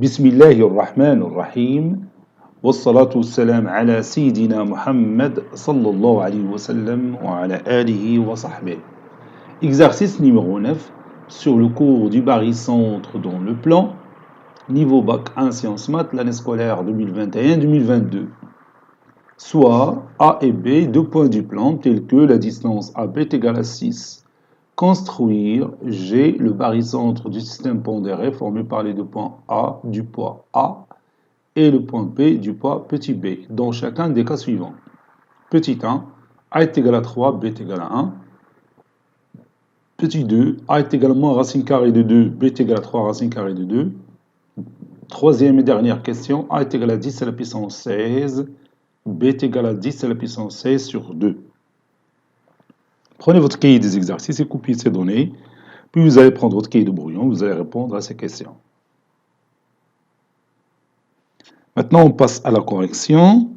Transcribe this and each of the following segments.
بسم الله الرحمن الرحيم والصلاة والسلام على سيدنا Muhammad sallallahu alayhi wa sallam wa ala alihi wa sahbihi. Exercice numéro 9 sur le cours du barycentre dans le plan, niveau bac 1 sciences maths, l'année scolaire 2021-2022. Soit A et B, deux points du plan tels que la distance AB est égale à 6. Construire G, le barycentre du système pondéré formé par les deux points A du poids A et le point B du poids petit b, dans chacun des cas suivants. Petit 1, A est égal à 3, B est égal à 1. Petit 2, A est égal à moins racine carrée de 2, B est égal à 3 racine carrée de 2. Troisième et dernière question, A est égal à 10 à la puissance 16, B est égal à 10 à la puissance 16 sur 2. Prenez votre cahier des exercices et copiez ces données, puis vous allez prendre votre cahier de brouillon, vous allez répondre à ces questions. Maintenant, on passe à la correction.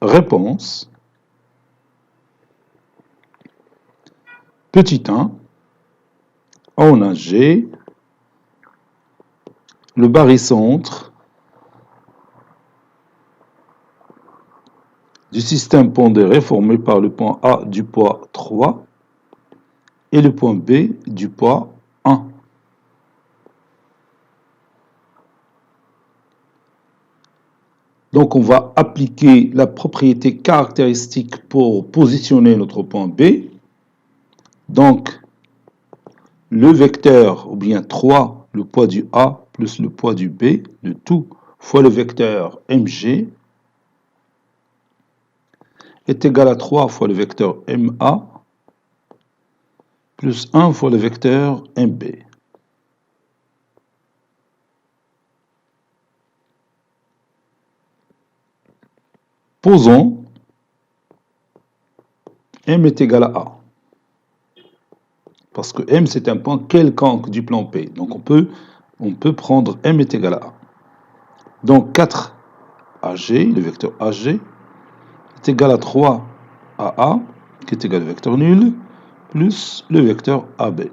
Réponse. Petit 1. On a G. Le barycentre du système pondéré formé par le point A du poids 3 et le point B du poids 1. Donc on va appliquer la propriété caractéristique pour positionner notre point B. Donc le vecteur, ou bien 3, le poids du A plus le poids du B, le tout fois le vecteur MG, est égal à 3 fois le vecteur MA plus 1 fois le vecteur MB. Posons M est égal à A. Parce que M, c'est un point quelconque du plan P. Donc on peut prendre M est égal à A. Donc 4 AG, le vecteur AG, est égal à 3 AA, qui est égal au vecteur nul, plus le vecteur AB.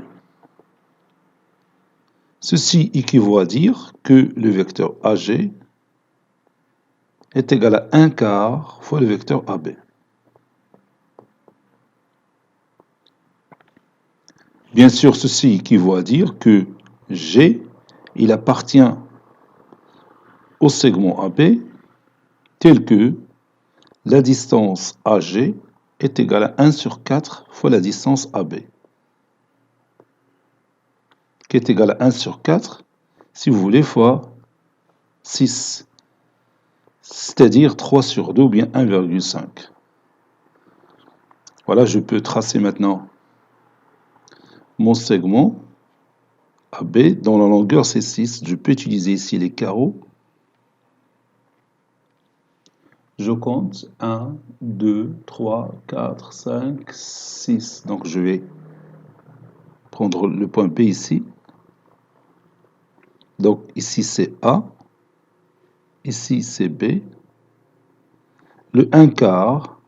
Ceci équivaut à dire que le vecteur AG est égal à 1 quart fois le vecteur AB. Bien sûr, ceci équivaut à dire que G, il appartient au segment AB tel que la distance AG est égale à 1 sur 4 fois la distance AB, qui est égale à 1 sur 4, si vous voulez, fois 6, c'est-à-dire 3 sur 2 ou bien 1,5. Voilà, je peux tracer maintenant mon segment AB, dont la longueur c'est 6. Je peux utiliser ici les carreaux. Je compte 1, 2, 3, 4, 5, 6. Donc je vais prendre le point B ici. Donc ici c'est A, ici c'est B. Le 1 quart,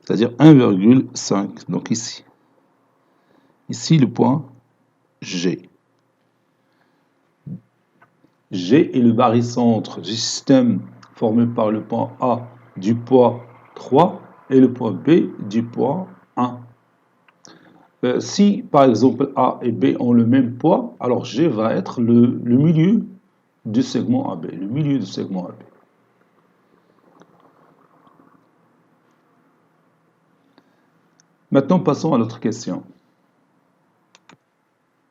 c'est-à-dire 1,5. Donc ici. Ici le point G. G est le barycentre du système formé par le point A du poids 3 et le point B du poids 1. Si par exemple A et B ont le même poids, alors G va être le milieu du segment AB, le milieu du segment AB. Maintenant, passons à notre question.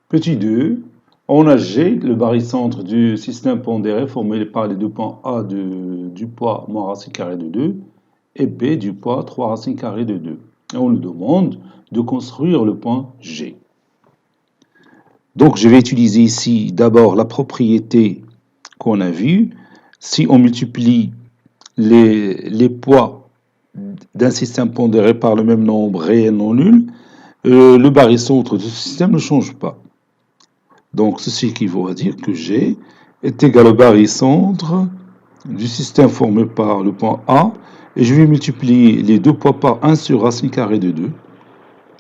Petit 2, on a G, le barycentre du système pondéré formé par les deux points A du poids moins racine carrée de 2 et B du poids 3 racine carrée de 2. Et on nous demande de construire le point G. Donc je vais utiliser ici d'abord la propriété qu'on a vue. Si on multiplie les poids d'un système pondéré par le même nombre réel non nul, le barycentre de ce système ne change pas. Donc ceci équivaut à dire que G est égal au barycentre du système formé par le point A, et je vais multiplier les deux poids par 1 sur racine carrée de 2,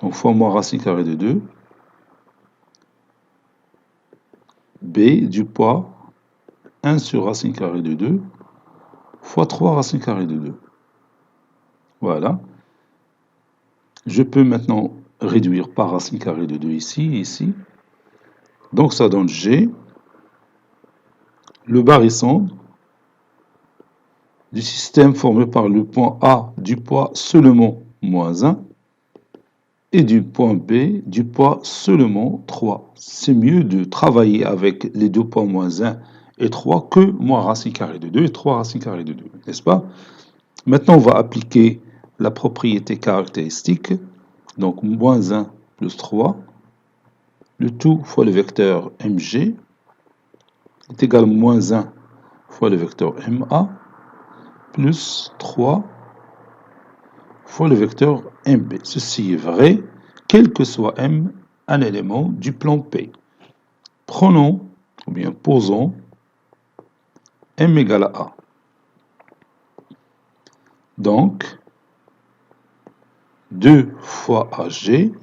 donc fois moins racine carrée de 2, B du poids 1 sur racine carrée de 2 fois 3 racine carrée de 2. Voilà. Je peux maintenant réduire par racine carrée de 2 ici et ici. Donc ça donne G, le barycentre du système formé par le point A du poids seulement moins 1 et du point B du poids seulement 3. C'est mieux de travailler avec les deux poids moins 1 et 3 que moins racine carrée de 2 et 3 racine carrée de 2, n'est-ce pas? Maintenant, on va appliquer la propriété caractéristique. Donc, moins 1 plus 3, le tout fois le vecteur mg est égal à moins 1 fois le vecteur ma plus 3 fois le vecteur mb. Ceci est vrai, quel que soit m, un élément du plan P. Prenons, ou bien posons, m égale à a. Donc, 2 fois ag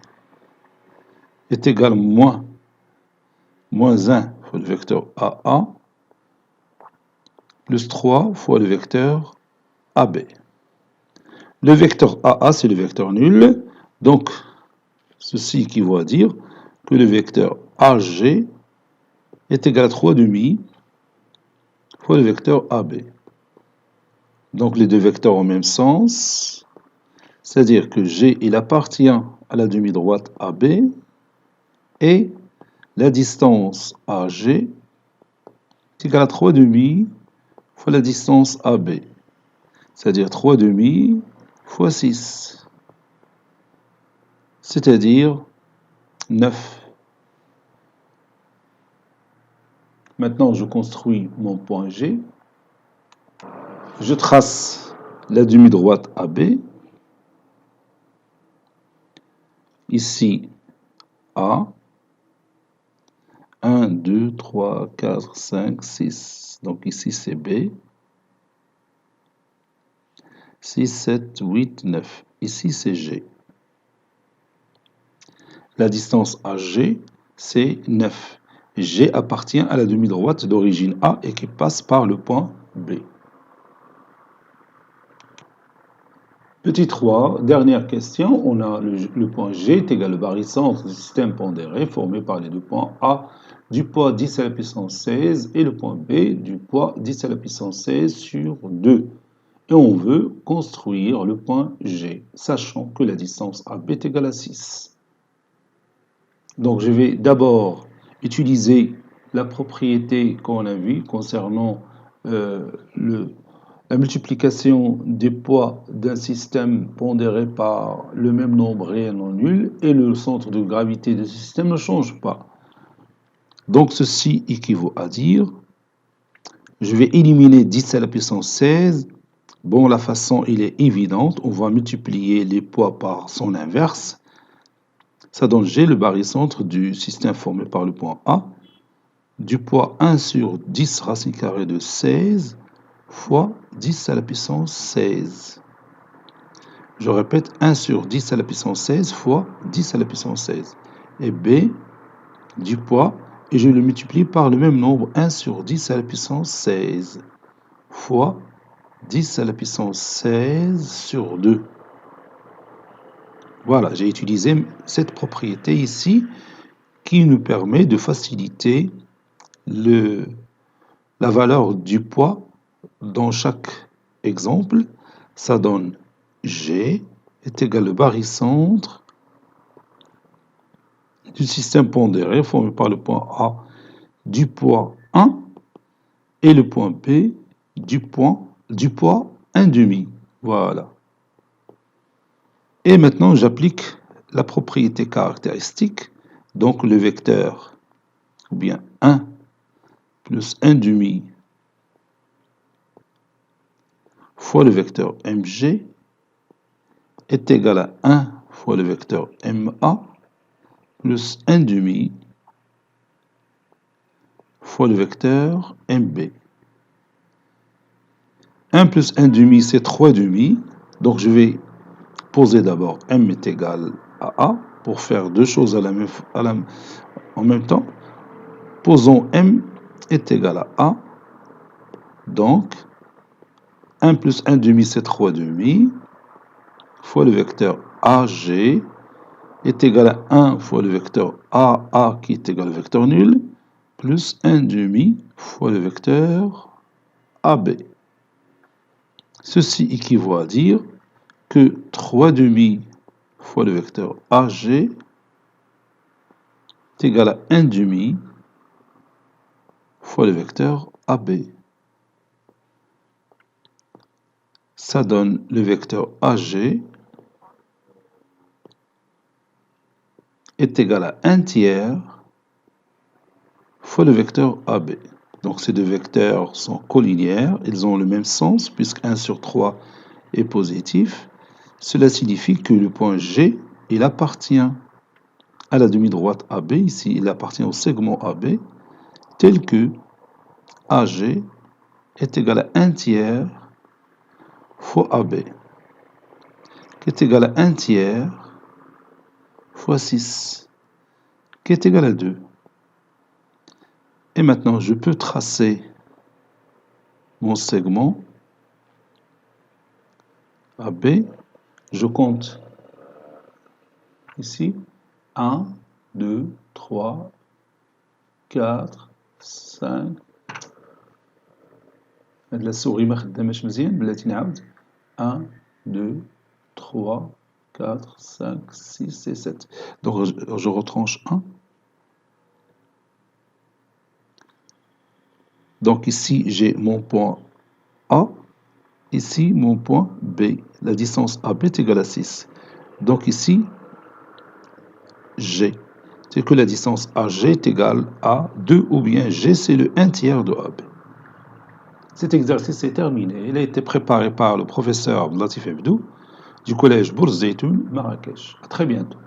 est égal à moins 1 fois le vecteur AA plus 3 fois le vecteur AB. Le vecteur AA, c'est le vecteur nul. Donc, ceci équivaut à dire que le vecteur AG est égal à 3 demi fois le vecteur AB. Donc, les deux vecteurs ont le même sens. C'est-à-dire que G, il appartient à la demi-droite AB et la distance AG est égale à 3 demi fois la distance AB. C'est-à-dire 3 demi fois 6. C'est-à-dire 9. Maintenant, je construis mon point G. Je trace la demi-droite AB. Ici, A. 1, 2, 3, 4, 5, 6. Donc ici, c'est B. 6, 7, 8, 9. Ici, c'est G. La distance AG, c'est 9. G appartient à la demi-droite d'origine A et qui passe par le point B. Petit 3, dernière question, on a le point G est égal au barycentre du système pondéré formé par les deux points A du poids 10 à la puissance 16 et le point B du poids 10 à la puissance 16 sur 2. Et on veut construire le point G, sachant que la distance AB est égale à 6. Donc je vais d'abord utiliser la propriété qu'on a vue concernant la multiplication des poids d'un système pondéré par le même nombre réel non nul et le centre de gravité de ce système ne change pas. Donc ceci équivaut à dire, je vais éliminer 10 à la puissance 16. Bon, la façon il est évidente, on va multiplier les poids par son inverse. Ça donne G, le barycentre du système formé par le point A, du poids 1 sur 10 racine carrée de 16 fois 10 à la puissance 16. Je répète, 1 sur 10 à la puissance 16 fois 10 à la puissance 16. Et B du poids, et je le multiplie par le même nombre, 1 sur 10 à la puissance 16 fois 10 à la puissance 16 sur 2. Voilà, j'ai utilisé cette propriété ici qui nous permet de faciliter la valeur du poids dans chaque exemple. Ça donne G est égal au barycentre du système pondéré formé par le point A du poids 1 et le point B du poids 1 demi. Voilà. Et maintenant, j'applique la propriété caractéristique. Donc, le vecteur, ou bien 1 plus 1 demi fois le vecteur mg est égal à 1 fois le vecteur ma plus 1 demi fois le vecteur mb. 1 plus 1 demi, c'est 3 demi. Donc, je vais poser d'abord m est égal à a pour faire deux choses en même temps. Posons M est égal à A. Donc, 1 plus 1 demi, c'est 3 demi, fois le vecteur AG est égal à 1 fois le vecteur AA qui est égal au vecteur nul, plus 1 demi fois le vecteur AB. Ceci équivaut à dire que 3 demi fois le vecteur AG est égal à 1 demi fois le vecteur AB. Ça donne le vecteur AG est égal à 1 tiers fois le vecteur AB. Donc ces deux vecteurs sont collinéaires, ils ont le même sens puisque 1 sur 3 est positif. Cela signifie que le point G, il appartient à la demi-droite AB, ici il appartient au segment AB, tel que AG est égal à 1 tiers fois AB, qui est égal à 1 tiers fois 6, qui est égal à 2. Et maintenant, je peux tracer mon segment AB. Je compte ici 1, 2, 3, 4, 5. هاد la souris ما خداماش مزيان بلاتي نعاود 1, 2, 3, 4, 5, 6 et 7. Donc je retranche 1. Donc ici j'ai mon point A, ici mon point B. La distance AB est égale à 6. Donc ici G. C'est que la distance AG est égale à 2 ou bien G c'est le 1 tiers de AB. Cet exercice est terminé. Il a été préparé par le professeur Abdelatif Ebdou du collège Bourz Zeytoun, Marrakech. À très bientôt.